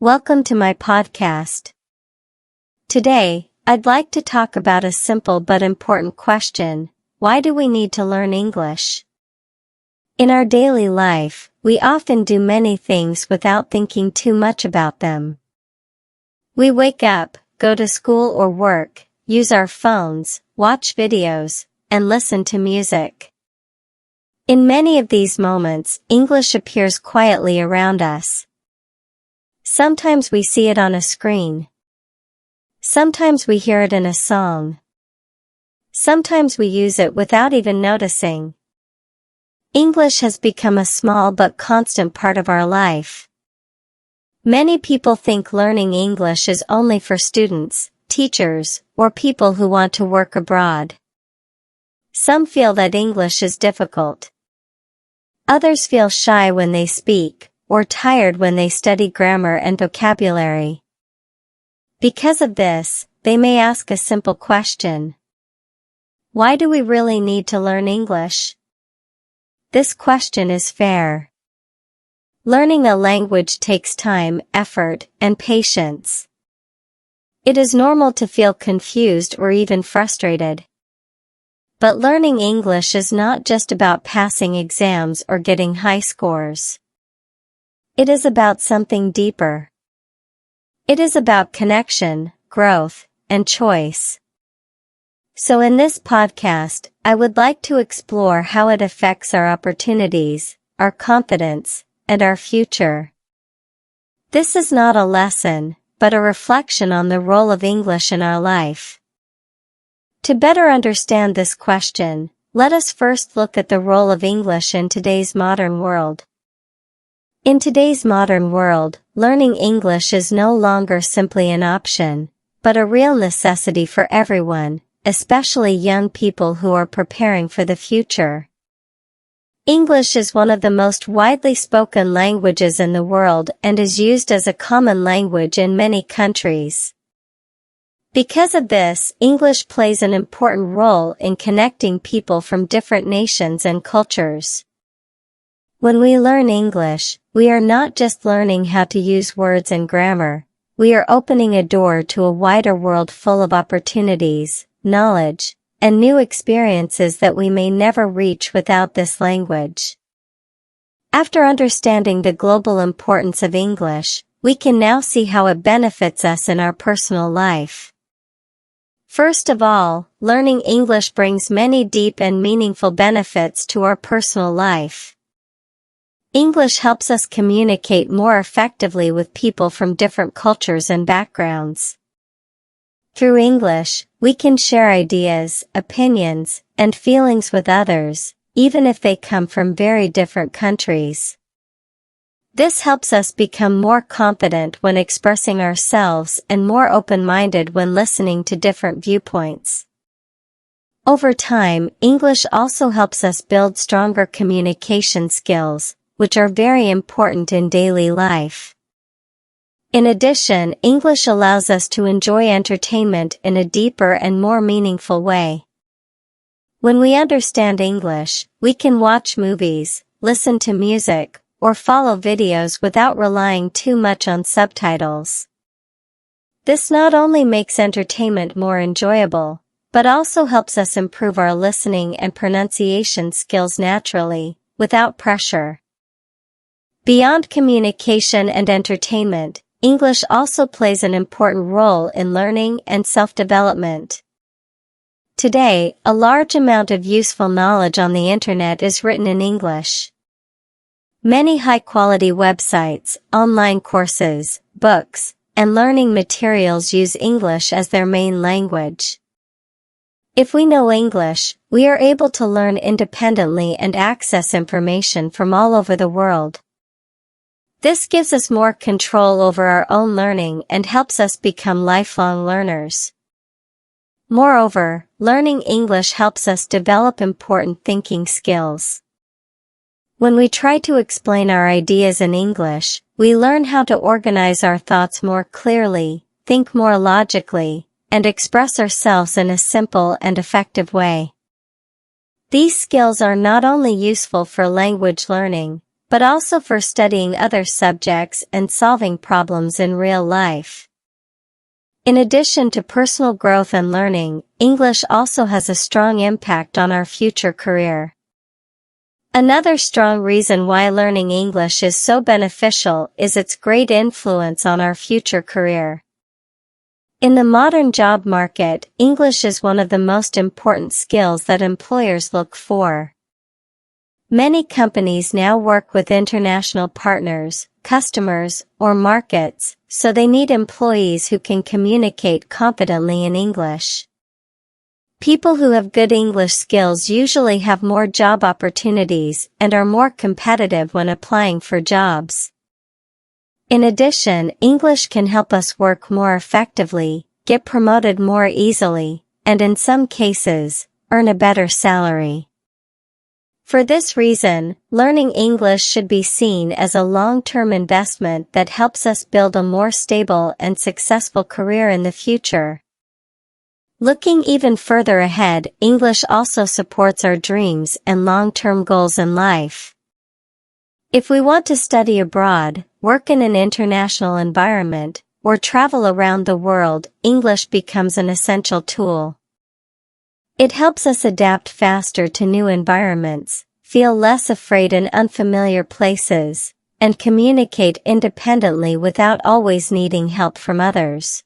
Welcome to my podcast. Today, I'd like to talk about a simple but important question: why do we need to learn English? In our daily life, we often do many things without thinking too much about them. We wake up, go to school or work, use our phones, watch videos, and listen to music. In many of these moments, English appears quietly around us. Sometimes we see it on a screen. Sometimes we hear it in a song. Sometimes we use it without even noticing. English has become a small but constant part of our life. Many people think learning English is only for students, teachers, or people who want to work abroad. Some feel that English is difficult. Others feel shy when they speak, or tired when they study grammar and vocabulary. Because of this, they may ask a simple question: why do we really need to learn English? This question is fair. Learning a language takes time, effort, and patience. It is normal to feel confused or even frustrated. But learning English is not just about passing exams or getting high scores. It is about something deeper. It is about connection, growth, and choice. So in this podcast, I would like to explore how it affects our opportunities, our confidence, and our future. This is not a lesson, but a reflection on the role of English in our life. To better understand this question, let us first look at the role of English in today's modern world. In today's modern world, learning English is no longer simply an option, but a real necessity for everyone, especially young people who are preparing for the future. English is one of the most widely spoken languages in the world and is used as a common language in many countries. Because of this, English plays an important role in connecting people from different nations and cultures. When we learn English, we are not just learning how to use words and grammar, we are opening a door to a wider world full of opportunities, knowledge, and new experiences that we may never reach without this language. After understanding the global importance of English, we can now see how it benefits us in our personal life. First of all, learning English brings many deep and meaningful benefits to our personal life. English helps us communicate more effectively with people from different cultures and backgrounds. Through English, we can share ideas, opinions, and feelings with others, even if they come from very different countries. This helps us become more confident when expressing ourselves and more open-minded when listening to different viewpoints. Over time, English also helps us build stronger communication skills, which are very important in daily life. In addition, English allows us to enjoy entertainment in a deeper and more meaningful way. When we understand English, we can watch movies, listen to music, or follow videos without relying too much on subtitles. This not only makes entertainment more enjoyable, but also helps us improve our listening and pronunciation skills naturally, without pressure. Beyond communication and entertainment, English also plays an important role in learning and self-development. Today, a large amount of useful knowledge on the internet is written in English. Many high-quality websites, online courses, books, and learning materials use English as their main language. If we know English, we are able to learn independently and access information from all over the world. This gives us more control over our own learning and helps us become lifelong learners. Moreover, learning English helps us develop important thinking skills. When we try to explain our ideas in English, we learn how to organize our thoughts more clearly, think more logically, and express ourselves in a simple and effective way. These skills are not only useful for language learning, but also for studying other subjects and solving problems in real life. In addition to personal growth and learning, English also has a strong impact on our future career. Another strong reason why learning English is so beneficial is its great influence on our future career. In the modern job market, English is one of the most important skills that employers look for. Many companies now work with international partners, customers, or markets, so they need employees who can communicate confidently in English. People who have good English skills usually have more job opportunities and are more competitive when applying for jobs. In addition, English can help us work more effectively, get promoted more easily, and in some cases, earn a better salary. For this reason, learning English should be seen as a long-term investment that helps us build a more stable and successful career in the future. Looking even further ahead, English also supports our dreams and long-term goals in life. If we want to study abroad, work in an international environment, or travel around the world, English becomes an essential tool. It helps us adapt faster to new environments, feel less afraid in unfamiliar places, and communicate independently without always needing help from others.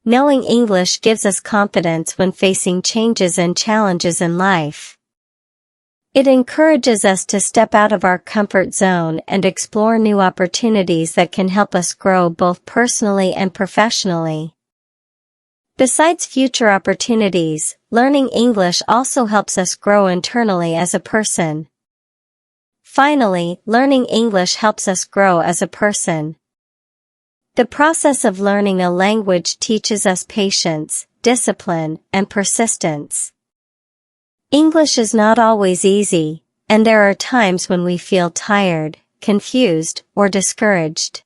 Knowing English gives us confidence when facing changes and challenges in life. It encourages us to step out of our comfort zone and explore new opportunities that can help us grow both personally and professionally. Besides future opportunities, learning English also helps us grow internally as a person. Finally, learning English helps us grow as a person. The process of learning a language teaches us patience, discipline, and persistence. English is not always easy, and there are times when we feel tired, confused, or discouraged.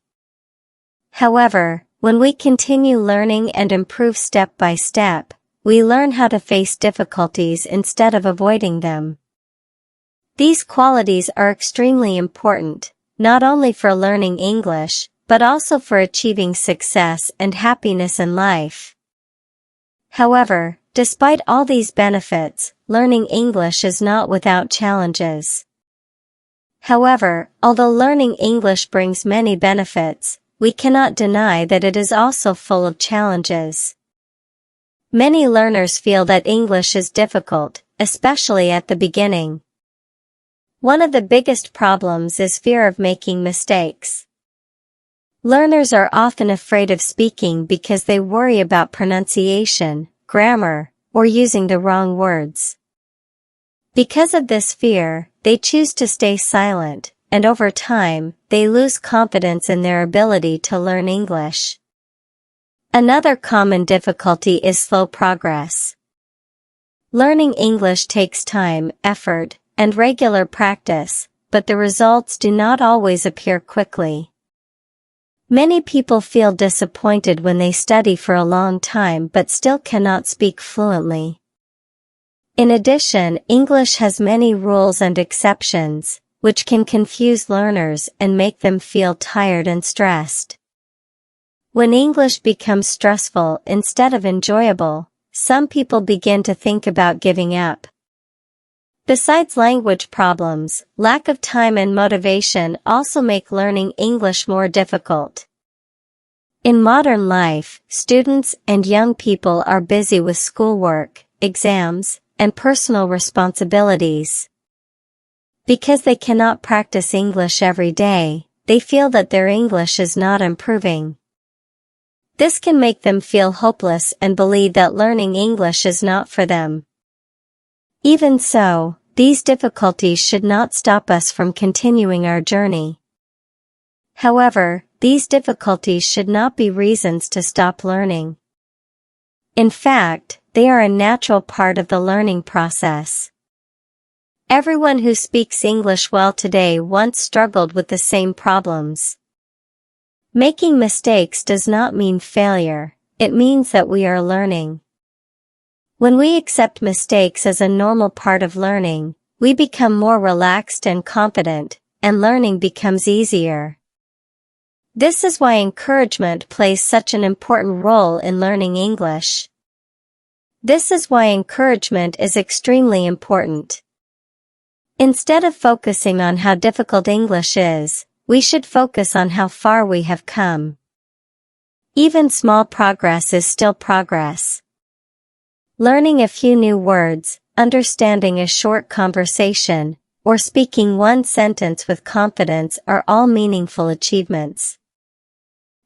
However, when we continue learning and improve step by step, we learn how to face difficulties instead of avoiding them. These qualities are extremely important, not only for learning English, but also for achieving success and happiness in life. However, despite all these benefits, learning English is not without challenges. However, although learning English brings many benefits, we cannot deny that it is also full of challenges. Many learners feel that English is difficult, especially at the beginning. One of the biggest problems is fear of making mistakes. Learners are often afraid of speaking because they worry about pronunciation, grammar, or using the wrong words. Because of this fear, they choose to stay silent, and over time, they lose confidence in their ability to learn English. Another common difficulty is slow progress. Learning English takes time, effort, and regular practice, but the results do not always appear quickly. Many people feel disappointed when they study for a long time but still cannot speak fluently. In addition, English has many rules and exceptions, which can confuse learners and make them feel tired and stressed. When English becomes stressful instead of enjoyable, some people begin to think about giving up. Besides language problems, lack of time and motivation also make learning English more difficult. In modern life, students and young people are busy with schoolwork, exams, and personal responsibilities. Because they cannot practice English every day, they feel that their English is not improving. This can make them feel hopeless and believe that learning English is not for them. Even so, these difficulties should not stop us from continuing our journey. However, these difficulties should not be reasons to stop learning. In fact, they are a natural part of the learning process. Everyone who speaks English well today once struggled with the same problems. Making mistakes does not mean failure, it means that we are learning. When we accept mistakes as a normal part of learning, we become more relaxed and confident, and learning becomes easier. This is why encouragement plays such an important role in learning English. This is why encouragement is extremely important. Instead of focusing on how difficult English is, we should focus on how far we have come. Even small progress is still progress. Learning a few new words, understanding a short conversation, or speaking one sentence with confidence are all meaningful achievements.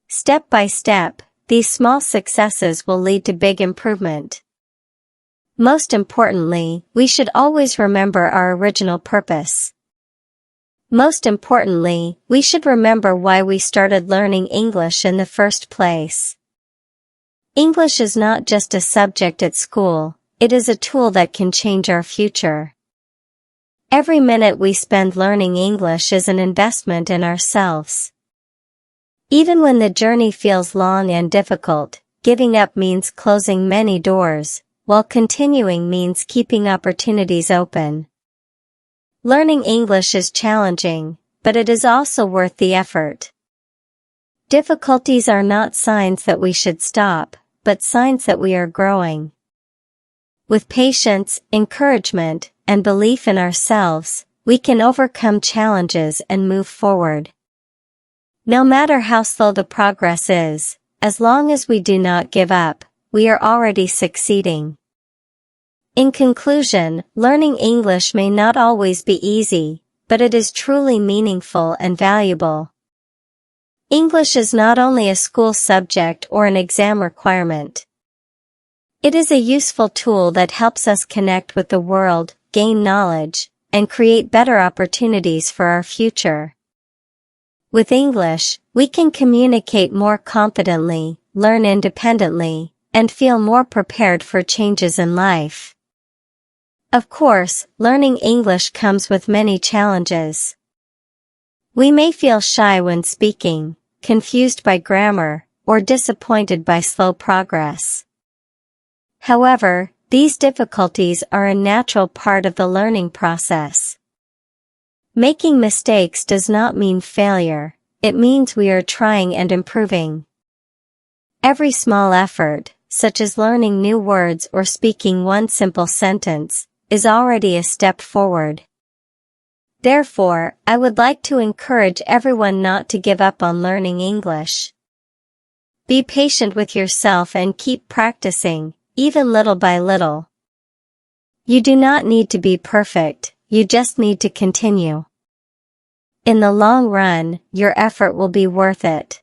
Step by step, these small successes will lead to big improvement. Most importantly, we should always remember our original purpose. Most importantly, we should remember why we started learning English in the first place. English is not just a subject at school, it is a tool that can change our future. Every minute we spend learning English is an investment in ourselves. Even when the journey feels long and difficult, giving up means closing many doors, while continuing means keeping opportunities open. Learning English is challenging, but it is also worth the effort. Difficulties are not signs that we should stop, but signs that we are growing. With patience, encouragement, and belief in ourselves, we can overcome challenges and move forward. No matter how slow the progress is, as long as we do not give up, we are already succeeding. In conclusion, learning English may not always be easy, but it is truly meaningful and valuable. English is not only a school subject or an exam requirement. It is a useful tool that helps us connect with the world, gain knowledge, and create better opportunities for our future. With English, we can communicate more confidently, learn independently, and feel more prepared for changes in life. Of course, learning English comes with many challenges. We may feel shy when speaking, confused by grammar, or disappointed by slow progress. However, these difficulties are a natural part of the learning process. Making mistakes does not mean failure, it means we are trying and improving. Every small effort, such as learning new words or speaking one simple sentence, is already a step forward. Therefore, I would like to encourage everyone not to give up on learning English. Be patient with yourself and keep practicing, even little by little. You do not need to be perfect, you just need to continue. In the long run, your effort will be worth it.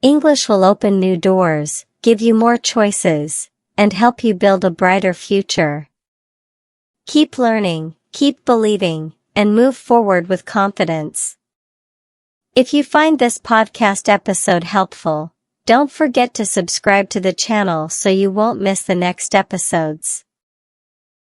English will open new doors, give you more choices, and help you build a brighter future. Keep learning, keep believing, and move forward with confidence. If you find this podcast episode helpful, don't forget to subscribe to the channel so you won't miss the next episodes.